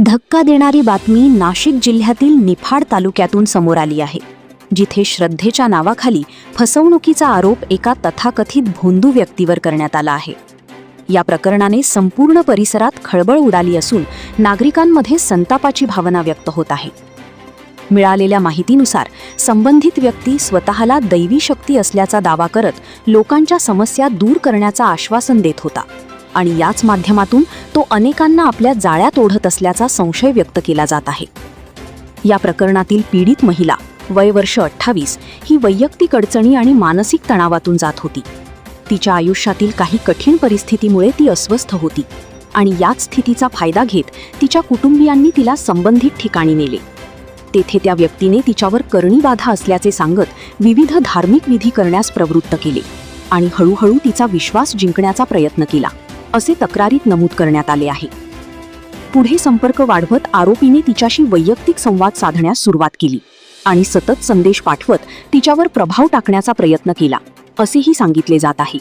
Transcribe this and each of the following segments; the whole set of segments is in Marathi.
धक्का देणारी बातमी नाशिक जिल्ह्यातील निफाड तालुक्यातून समोर आली आहे, जिथे श्रद्धेच्या नावाखाली फसवणुकीचा आरोप एका तथाकथित भोंदू व्यक्तीवर करण्यात आला आहे. या प्रकरणाने संपूर्ण परिसरात खळबळ उडाली असून नागरिकांमध्ये संतापाची भावना व्यक्त होत आहे. मिळालेल्या माहितीनुसार संबंधित व्यक्ती स्वतःला दैवी शक्ती असल्याचा दावा करत लोकांच्या समस्या दूर करण्याचं आश्वासन देत होता आणि याच माध्यमातून तो अनेकांना आपल्या जाळ्यात ओढत असल्याचा संशय व्यक्त केला जात आहे. या प्रकरणातील पीडित महिला वय वर्ष 28 ही वैयक्तिक अडचणी आणि मानसिक तणावातून जात होती. तिच्या आयुष्यातील काही कठीण परिस्थितीमुळे ती अस्वस्थ होती आणि याच स्थितीचा फायदा घेत तिच्या कुटुंबियांनी तिला संबंधित ठिकाणी नेले. तेथे त्या व्यक्तीने तिच्यावर करणी बाधा असल्याचे सांगत विविध धार्मिक विधी करण्यास प्रवृत्त केले आणि हळूहळू तिचा विश्वास जिंकण्याचा प्रयत्न केला, असे तक्रारीत नमूद करण्यात आले आहे. पुढे संपर्क वाढवत आरोपीने तिच्याशी वैयक्तिक संवाद साधण्यास सुरुवात केली आणि सतत संदेश पाठवत तिच्यावर प्रभाव टाकण्याचा प्रयत्न केला, असेही सांगितले जात आहे.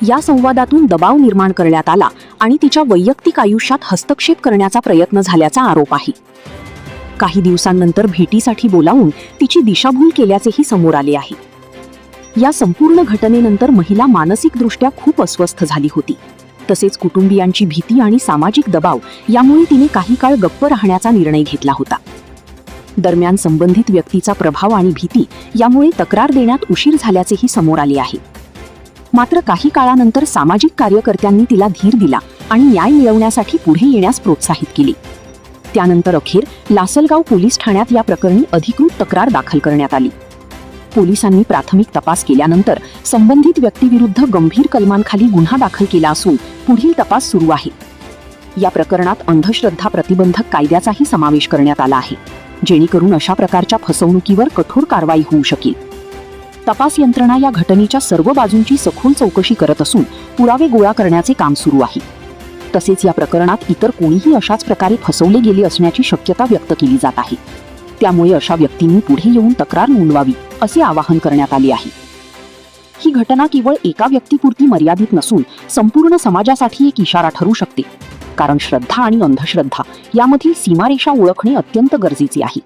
या संवादातून दबाव निर्माण करण्यात आला आणि तिच्या वैयक्तिक आयुष्यात हस्तक्षेप करण्याचा प्रयत्न झाल्याचा आरोप आहे. काही दिवसांनंतर भेटीसाठी बोलावून तिची दिशाभूल केल्याचेही समोर आले आहे. या संपूर्ण घटनेनंतर महिला मानसिकदृष्ट्या खूप अस्वस्थ झाली होती. तसेच कुटुंबियांची भीती आणि सामाजिक दबाव यामुळे तिने काही काळ गप्प राहण्याचा निर्णय घेतला होता. दरम्यान संबंधित व्यक्तीचा प्रभाव आणि भीती यामुळे तक्रार देण्यात उशीर झाल्याचेही समोर आले आहे. मात्र काही काळानंतर सामाजिक कार्यकर्त्यांनी तिला धीर दिला आणि न्याय मिळवण्यासाठी पुढे येण्यास प्रोत्साहित केले. त्यानंतर अखेर लासलगाव पोलीस ठाण्यात या प्रकरणी अधिकृत तक्रार दाखल करण्यात आली. पोलिसांनी प्राथमिक तपास केल्यानंतर संबंधित व्यक्तीविरुद्ध गंभीर कलमांखाली गुन्हा दाखल केला असून पुढील तपास सुरू आहे. या प्रकरणात अंधश्रद्धा प्रतिबंधक कायद्याचाही समावेश करण्यात आला आहे, जेणेकरून अशा प्रकारच्या फसवणुकीवर कठोर कारवाई होऊ शकेल. तपास यंत्रणा या घटनेच्या सर्व बाजूंची सखोल चौकशी करत असून पुरावे गोळा करण्याचे काम सुरू आहे. तसेच या प्रकरणात इतर कोणीही अशाच प्रकारे फसवले गेले असण्याची शक्यता व्यक्त केली जात आहे. त्यामुळे अशा व्यक्तींनी पुढे येऊन तक्रार नोंदवावी, असे आवाहन करण्यात आले आहे. ही घटना केवळ एका व्यक्तीपुरती मर्यादित नसून संपूर्ण समाजासाठी एक इशारा ठरू शकते, कारण श्रद्धा आणि अंधश्रद्धा यामधील सीमारेषा ओळखणे अत्यंत गरजेचे आहे.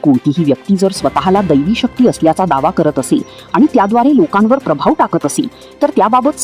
कोणतीही व्यक्ती जर स्वतःला दैवी शक्ती असल्याचा दावा करत असेल आणि त्याद्वारे लोकांवर प्रभाव टाकत असेल तर त्याबाबत